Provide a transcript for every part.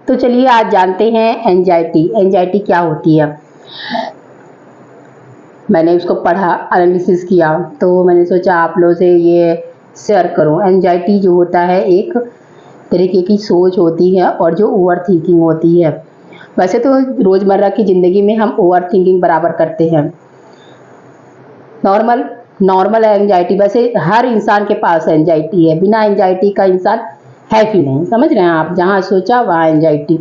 तो चलिए आज जानते हैं एंजाइटी। एंजाइटी क्या होती है। मैंने उसको पढ़ा, एनालिसिस किया, तो मैंने सोचा आप लोगों से ये शेयर करूं। एंजाइटी जो होता है एक तरीके की सोच होती है और जो ओवर थिंकिंग होती है। वैसे तो रोज़मर्रा की ज़िंदगी में हम ओवर थिंकिंग बराबर करते हैं। नॉर्मल नॉर्मल है एंजाइटी। वैसे हर इंसान के पास एंजाइटी है, बिना एंजाइटी का इंसान है ही नहीं। समझ रहे हैं आप, जहाँ सोचा वहाँ एंजाइटी।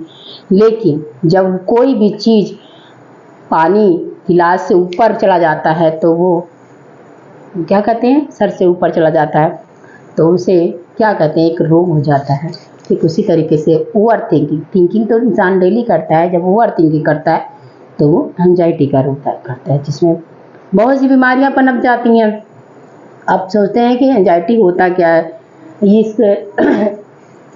लेकिन जब कोई भी चीज़ पानी गिलास से ऊपर चला जाता है तो वो क्या कहते हैं, सर से ऊपर चला जाता है तो उसे क्या कहते हैं, एक रोग हो जाता है। ठीक उसी तरीके से ओवर थिंकिंग तो इंसान डेली करता है। जब ओवर थिंकिंग करता है तो वो एंजाइटी का रूप करता है, जिसमें बहुत सी बीमारियां पनप जाती हैं। आप सोचते हैं कि एंजाइटी होता क्या है। इस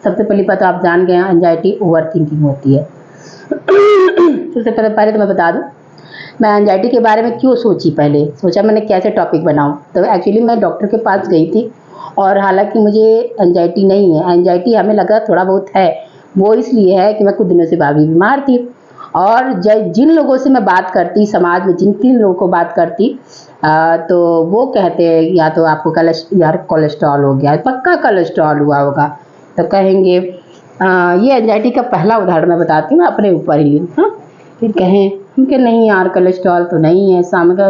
सबसे पहली बात तो आप जान गए हैं, एंजाइटी ओवर थिंकिंग होती है। सबसे पहले तो मैं बता दूं, मैं एंजाइटी के बारे में क्यों सोची। पहले सोचा मैंने कैसे टॉपिक बनाऊं। तो एक्चुअली मैं डॉक्टर के पास गई थी और हालांकि मुझे एंजाइटी नहीं है। एंजाइटी हमें लगा थोड़ा बहुत है, वो इसलिए है कि मैं कुछ दिनों से भाभी बीमार थी और जिन लोगों से मैं बात करती, समाज में जिन तीन लोगों को बात करती तो वो कहते हैं या तो आपको कोलेस्ट्रॉल हो गया, पक्का कोलेस्ट्रॉल हुआ होगा। तो कहेंगे ये एंजाइटी का पहला उदाहरण मैं बताती हूँ अपने ऊपर ही। हाँ, फिर कहें कि नहीं यार कोलेस्ट्रॉल तो नहीं है, शाम का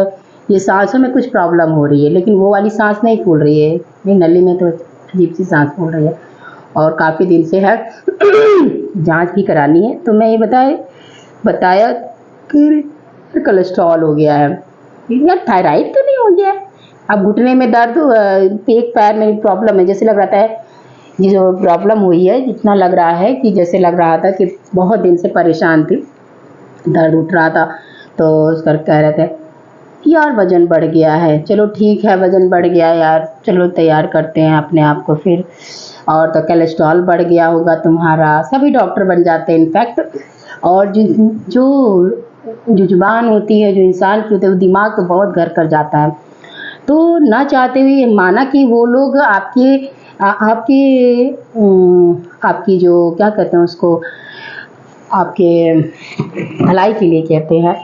ये सांसों में कुछ प्रॉब्लम हो रही है, लेकिन वो वाली सांस नहीं फूल रही है, नहीं नली में तो अजीब सी सांस फूल रही है और काफ़ी दिन से है। जांच भी करानी है। तो मैं ये बताया कि कोलेस्ट्रॉल हो गया है। यार थायराइड तो नहीं हो गया है। अब घुटने में दर्द, एक पैर में प्रॉब्लम है, जैसे लग रहा है ये जो प्रॉब्लम हुई है, इतना लग रहा है कि जैसे लग रहा था कि बहुत दिन से परेशान थी, दर्द उठ रहा था। तो उसका कह रहे थे यार वज़न बढ़ गया है। चलो ठीक है, वज़न बढ़ गया यार, चलो तैयार करते हैं अपने आप को फिर। और तो कोलेस्ट्रॉल बढ़ गया होगा तुम्हारा। सभी डॉक्टर बन जाते हैं इनफैक्ट। और जो जुबान होती है, जो इंसान की होती है, वो दिमाग तो बहुत घर कर जाता है। तो ना चाहते हुए माना कि वो लोग आपकी जो क्या कहते हैं उसको, आपके भलाई के लिए कहते हैं,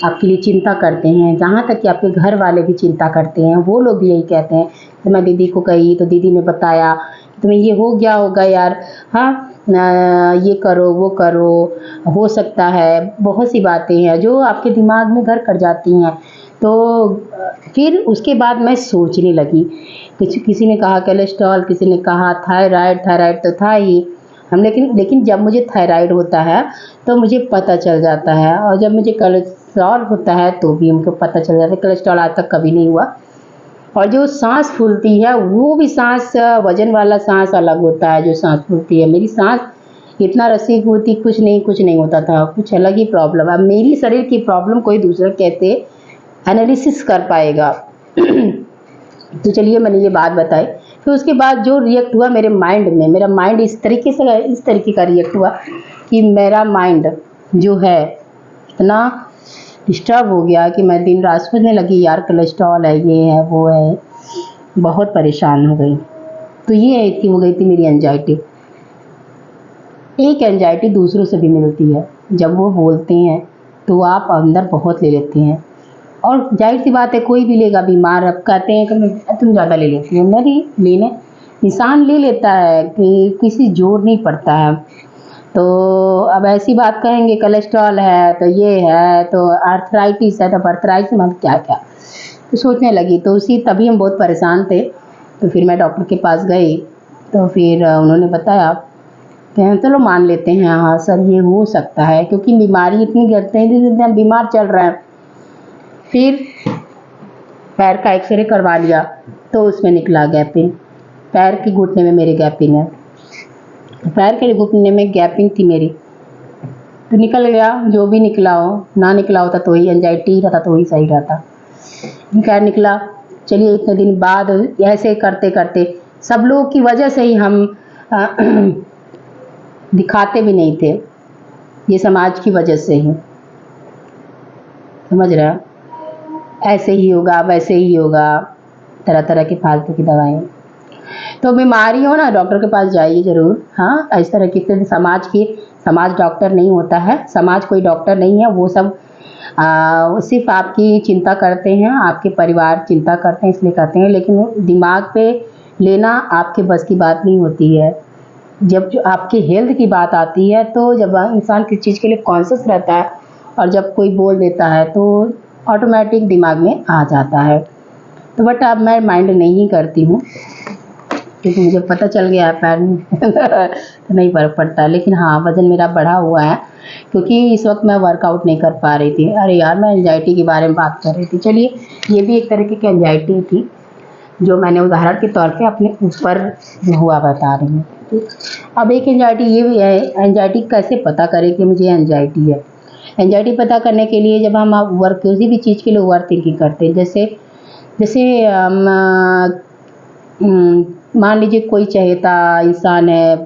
आपके लिए चिंता करते हैं। जहाँ तक कि आपके घर वाले भी चिंता करते हैं, वो लोग भी यही कहते हैं। तो मैं दीदी को कही तो दीदी ने बताया तुम्हें ये हो गया होगा यार, हाँ ये करो वो करो, हो सकता है। बहुत सी बातें हैं जो आपके दिमाग में घर कर जाती हैं। तो फिर उसके बाद मैं सोचने लगी। किसी ने कहा कोलेस्ट्रॉल, किसी ने कहा थायराइड तो था ही हम। लेकिन जब मुझे थायराइड होता है तो मुझे पता चल जाता है, और जब मुझे कोलेस्ट्रॉल होता है तो भी हमको पता चल जाता है। कोलेस्ट्रॉल आज तक कभी नहीं हुआ। और जो सांस फूलती है वो भी सांस, वजन वाला सांस अलग होता है। जो सांस फूलती है, मेरी सांस इतना रसीद होती, कुछ नहीं होता था, कुछ अलग ही प्रॉब्लम। अब मेरी शरीर की प्रॉब्लम कोई दूसरा कैसे एनालिसिस कर पाएगा। तो चलिए मैंने ये बात बताई। फिर उसके बाद जो रिएक्ट हुआ मेरे माइंड में, मेरा माइंड इस तरीके का रिएक्ट हुआ कि मेरा माइंड जो है इतना डिस्टर्ब हो गया कि मैं दिन रात सोचने लगी यार कोलेस्ट्रॉल है, ये है वो है। बहुत परेशान हो गई। तो ये इतनी हो गई थी मेरी एंजाइटी। एक एंजाइटी दूसरों से भी मिलती है। जब वो बोलते हैं तो आप अंदर बहुत ले लेते हैं, और जाहिर सी बात है कोई भी लेगा बीमार। अब कहते हैं कि तुम ज़्यादा ले लेती हो, नहीं लेने इंसान ले लेता है कि किसी जोर नहीं पड़ता है। तो अब ऐसी बात कहेंगे कोलेस्ट्रॉल है तो ये है, तो आर्थराइटिस है तो आर्थराइटिस मतलब क्या क्या। तो सोचने लगी। तो तभी हम बहुत परेशान थे। तो फिर मैं डॉक्टर के पास गई। तो फिर उन्होंने बताया कि चलो मान लेते हैं हाँ सर ये हो सकता है, क्योंकि बीमारी इतनी गिरते हैं जितने हम बीमार चल रहे हैं। फिर पैर का एक्सरे करवा लिया तो उसमें निकला गैपिंग। पैर के घुटने में मेरे गैपिंग है। पैर के घुटने में गैपिंग थी मेरी, तो निकल गया। जो भी निकला हो, ना निकला होता तो ही एंजाइटी ही रहता, तो वही सही रहता। खैर निकला। चलिए इतने दिन बाद ऐसे करते करते सब लोग की वजह से ही हम दिखाते भी नहीं थे, ये समाज की वजह से ही। समझ रहे हैं, ऐसे ही होगा वैसे ही होगा, तरह तरह की फालतू की दवाएं। तो बीमारी हो ना, डॉक्टर के पास जाइए ज़रूर। हाँ, इस तरह की फिर समाज की समाज डॉक्टर नहीं होता है, समाज कोई डॉक्टर नहीं है। वो सब सिर्फ आपकी चिंता करते हैं, आपके परिवार चिंता करते हैं इसलिए कहते हैं, लेकिन दिमाग पे लेना आपके बस की बात नहीं होती है। जब जो आपकी हेल्थ की बात आती है, तो जब इंसान किसी चीज़ के लिए कॉन्शियस रहता है और जब कोई बोल देता है तो ऑटोमेटिक दिमाग में आ जाता है। तो बट अब मैं माइंड नहीं करती हूँ, क्योंकि मुझे पता चल गया है पैर में तो नहीं फ़र्क पड़ता है। लेकिन हाँ, वज़न मेरा बढ़ा हुआ है, क्योंकि इस वक्त मैं वर्कआउट नहीं कर पा रही थी। अरे यार, मैं एंजाइटी के बारे में बात कर रही थी। चलिए, ये भी एक तरीके की एंजाइटी थी, जो मैंने उदाहरण के तौर पे अपने ऊपर हुआ बता रही हूँ। अब एक एंजाइटी ये भी है, एंजाइटी कैसे पता करें कि मुझे एंजाइटी है। एंजाइटी पता करने के लिए जब हम वर्क किसी भी चीज़ के लिए ओवर थिंकिंग करते हैं, जैसे जैसे मान लीजिए कोई चहेता इंसान है,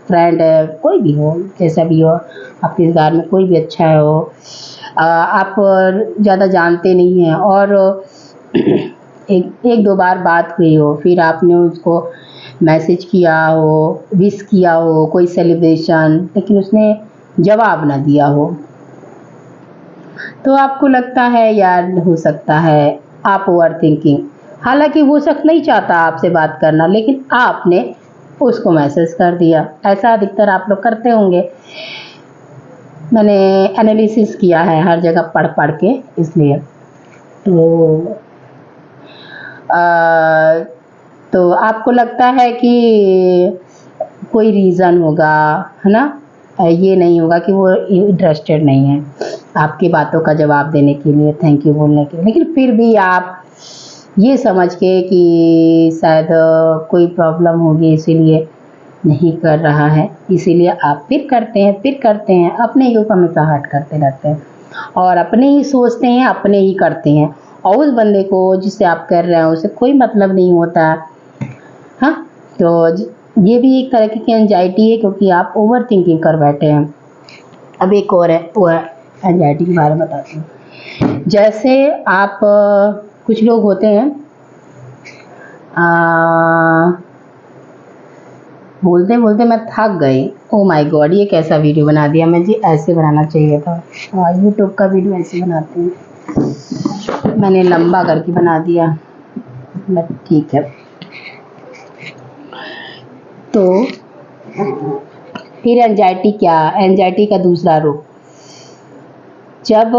फ्रेंड है, कोई भी हो, जैसा भी हो, आपके रिश्तेदार में कोई भी अच्छा हो, आप ज़्यादा जानते नहीं हैं और एक दो बार बात हुई हो, फिर आपने उसको मैसेज किया हो, विश किया हो, कोई सेलिब्रेशन, लेकिन उसने जवाब ना दिया हो, तो आपको लगता है यार हो सकता है आप ओवर थिंकिंग। हालांकि वो शख्स नहीं चाहता आपसे बात करना, लेकिन आपने उसको मैसेज कर दिया। ऐसा अधिकतर आप लोग करते होंगे। मैंने एनालिसिस किया है हर जगह पढ़ पढ़ के, इसलिए तो आपको लगता है कि कोई रीज़न होगा, है ना। ये नहीं होगा कि वो इंटरेस्टेड नहीं है आपकी बातों का जवाब देने के लिए, थैंक यू बोलने के लिए, लेकिन फिर भी आप ये समझ के कि शायद कोई प्रॉब्लम होगी इसीलिए नहीं कर रहा है, इसीलिए आप फिर करते हैं, अपने ही ऊपर हमेशा हर्ट करते रहते हैं और अपने ही सोचते हैं, अपने ही करते हैं, और उस बंदे को जिससे आप कर रहे हैं उसे कोई मतलब नहीं होता। हाँ, तो ये भी एक तरह की एंजाइटी है, क्योंकि आप ओवर थिंकिंग कर बैठे हैं। अब एक और है, वो एंजाइटी के बारे में बताती हूँ। जैसे आप कुछ लोग होते हैं, बोलते बोलते मैं थक गई। ओ माय गॉड, ये कैसा वीडियो बना दिया मैं जी, ऐसे बनाना चाहिए था। यूट्यूब का वीडियो ऐसे बनाते हैं, मैंने लंबा करके बना दिया, बट ठीक है। तो फिर एंजाइटी क्या, एंजाइटी का दूसरा रूप, जब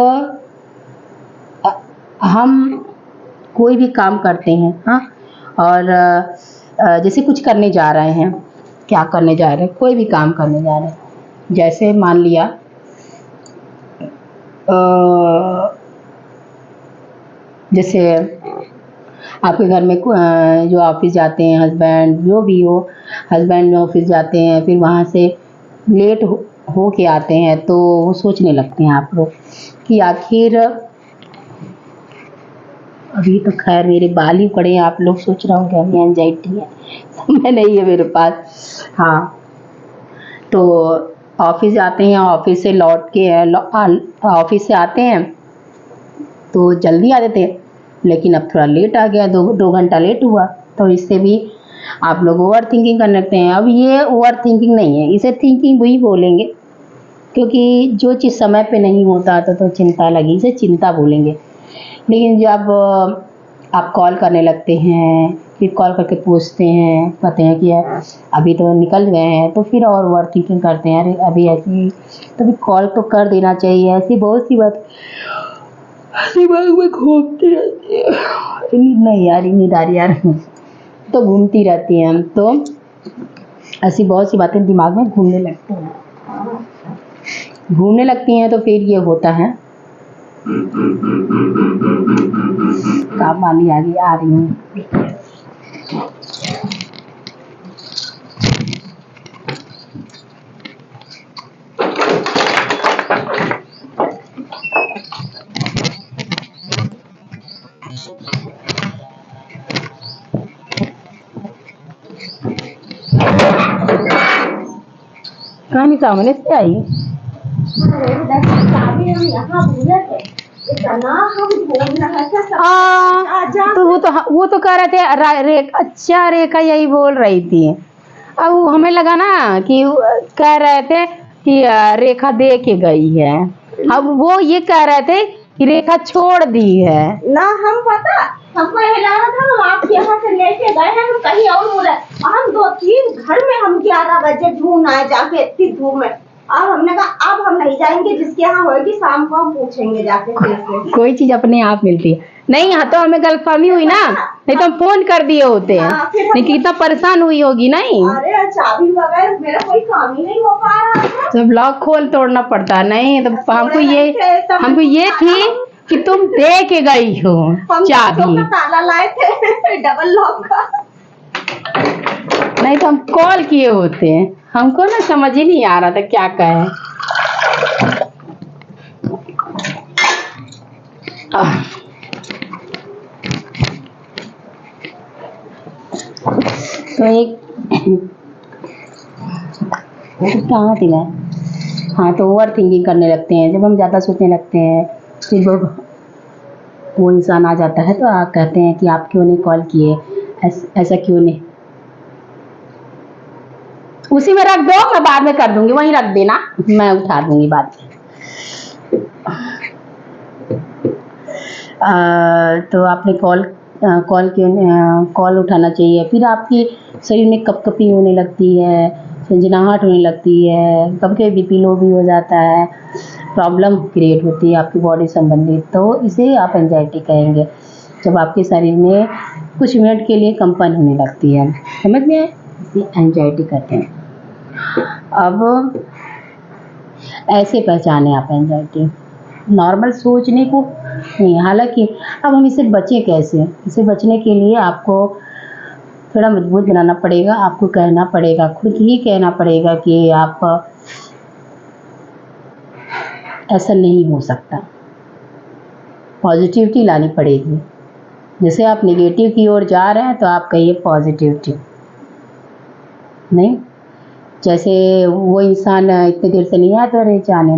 हम कोई भी काम करते हैं, हाँ, और जैसे कुछ करने जा रहे हैं, क्या करने जा रहे हैं, कोई भी काम करने जा रहे हैं, जैसे मान लिया जैसे आपके घर में जो ऑफिस जाते हैं हस्बैंड, जो भी हो, हस्बैंड ऑफिस जाते हैं, फिर वहाँ से लेट हो के आते हैं, तो वो सोचने लगते हैं आप लोग कि आखिर, अभी तो खैर मेरे बाल ही पड़े हैं, आप लोग सोच रहे होंगे हमें एंजाइटी है, समय नहीं है मेरे पास। हाँ, तो ऑफिस जाते हैं, ऑफिस से लौट के ऑफिस से आते हैं तो जल्दी आ जाते हैं, लेकिन अब थोड़ा लेट आ गया, 2 घंटा लेट हुआ, तो इससे भी आप लोग ओवर थिंकिंग करने लगते हैं। अब ये ओवर थिंकिंग नहीं है, इसे थिंकिंग वही बोलेंगे, क्योंकि जो चीज़ समय पे नहीं होता तो चिंता लगी, इसे चिंता बोलेंगे। लेकिन जब आप कॉल करने लगते हैं, फिर कॉल करके पूछते हैं, कहते हैं कि अभी तो निकल गए हैं, तो फिर और ओवर थिंकिंग करते हैं, अरे अभी ऐसी, तो भी कॉल तो कर देना चाहिए। ऐसी बहुत सी बात दिमाग में घूमती रहती है, नहीं यार, नींद आ रही यार, तो घूमती रहती हैं, तो ऐसी बहुत सी बातें दिमाग में घूमने लगती हैं, तो फिर ये होता है। काम वाली आ रही हूँ। कहानी सामने से आई, तो वो तो कह रहे थे अच्छा रेखा यही बोल रही थी। अब हमें लगा ना कि कह रहे थे कि रेखा दे के गई है। अब वो ये कह रहे थे कि रेखा छोड़ दी है ना। हम पता हमको ये लगा था हम आपके यहाँ से लेके गए हैं, हम कहीं और बोले। हम 2-3 घर में हम 11 बजे ढूंढ आए जाके इतनी धूप में। अब हमने कहा अब हम नहीं जाएंगे, जिसके यहाँ होगी शाम को हम पूछेंगे जाके फिर से। कोई चीज अपने आप मिलती है। नहीं यहाँ तो हमें गलतफहमी हुई ना, नहीं तो हम फोन कर दिए होते हैं। नहीं कितना परेशान हुई होगी। नहीं अरे चाबी बगैर मेरा कोई काम ही नहीं हो पा रहा था। जब लॉक खोल तोड़ना पड़ता है। नहीं तो हमको ये थी कि तुम दे के गई हो चाबी। ताला लाए थे डबल लॉक का। नहीं तो हम कॉल किए होते हैं। हमको ना समझ ही नहीं आ रहा था क्या कहे। तो एक कहाँ थी मैं। हाँ तो ओवर थिंकिंग करने लगते हैं। जब हम ज़्यादा सोचने लगते हैं फिर वो इंसान आ जाता है तो आप कहते हैं कि आप क्यों नहीं कॉल किए, ऐसा क्यों नहीं। उसी में रख दो, मैं बाद में कर दूंगी। वहीं रख देना, मैं उठा दूंगी बाद में। तो आपने कॉल उठाना चाहिए। फिर आपके शरीर में कपकपी होने लगती है, झंझनाहट होने लगती है, कभी बीपी लो भी हो जाता है, प्रॉब्लम क्रिएट होती है आपकी बॉडी संबंधित। तो इसे आप एंजाइटी कहेंगे। जब आपके शरीर में कुछ मिनट के लिए कंपन होने लगती है, समझ में आए, इसे एंजाइटी कहते हैं। अब ऐसे पहचाने आप एंजाइटी, नॉर्मल सोचने को नहीं। हालांकि अब हम इससे बचें कैसे। इसे बचने के लिए आपको थोड़ा मजबूत बनाना पड़ेगा। आपको कहना पड़ेगा, खुद ही कहना पड़ेगा कि आप ऐसा नहीं हो सकता। पॉजिटिविटी लानी पड़ेगी। जैसे आप नेगेटिव की ओर जा रहे हैं तो आप कहिए पॉजिटिविटी। नहीं, जैसे वो इंसान इतने देर से नहीं आया तो अरे जाने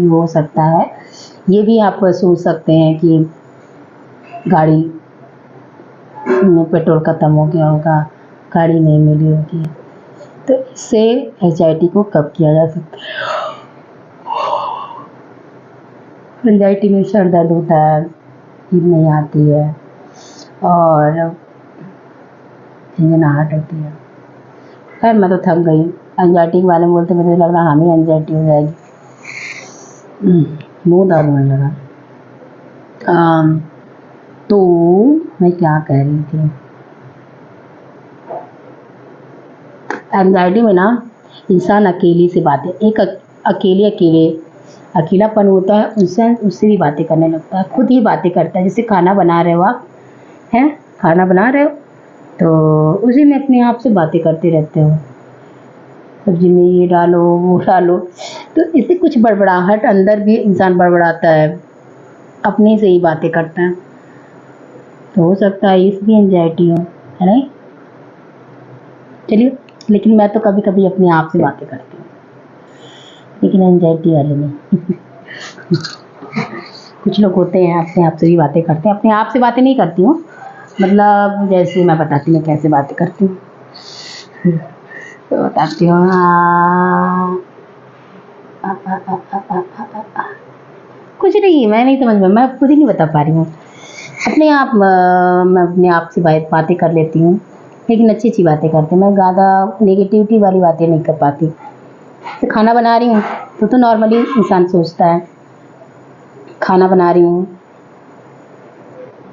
हो सकता है। ये भी आप सोच सकते हैं कि गाड़ी में पेट्रोल ख़त्म हो गया होगा, गाड़ी नहीं मिली होगी। तो इससे एंजाइटी को कम किया जा सकता है। एंजाइटी में सर दर्द होता है, नींद नहीं आती है और झंझनाहट होती है। खैर मैं तो थक गई। एंजाइटी के बारे में बोलते मुझे लग रहा हमें एंजाइटी हो जाएगी। मुँह दर्द होने लगा। तो मैं क्या कह रही थी, एंजाइटी में ना इंसान अकेली से बातें, एक अकेलापन होता है, उससे भी बातें करने लगता है, खुद ही बातें करता है। जैसे खाना बना रहे हो आप, हैं खाना बना रहे हो तो उसी में अपने आप से बातें करते रहते हो, सब्जी में ये डालो वो डालो। तो इससे कुछ बड़बड़ाहट, अंदर भी इंसान बड़बड़ाता है, अपने से ही बातें करता है। तो हो सकता है इसलिए एंजाइटी हो, है नहीं। चलिए, लेकिन मैं तो कभी कभी अपने आप से बातें करती हूँ, लेकिन एंजाइटी वाले नहीं। कुछ लोग होते हैं अपने आप से भी बातें करते हैं। अपने आप से बातें नहीं करती हूँ, मतलब जैसे मैं बताती हूँ कैसे बातें करती हूँ। तो बताती हूँ, कुछ नहीं, मैं नहीं समझ में, मैं खुद ही नहीं बता पा रही हूँ। अपने आप मैं अपने आप से बातें कर लेती हूँ, लेकिन अच्छी अच्छी बातें करती हूँ। मैं ज़्यादा नेगेटिविटी वाली बातें नहीं कर पाती। तो खाना बना रही हूँ तो नॉर्मली इंसान सोचता है, खाना बना रही हूँ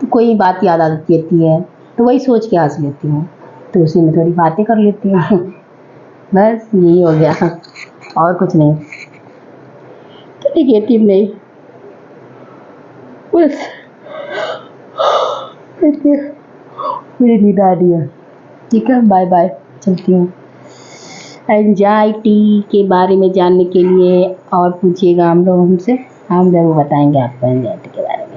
तो कोई बात याद आ जाती है तो वही सोच के हंस लेती हूँ, तो उसी में थोड़ी बातें कर लेती हूँ। बस यही हो गया, और कुछ नहीं। तो नेगेटिव नहीं, बस मुझे नींद आ रही है। ठीक है, बाय बाय, चलती हूँ। एंजाइटी के बारे में जानने के लिए और पूछिएगा हम लोग हमसे, हम ज़रूर बताएंगे आपको एंजाइटी के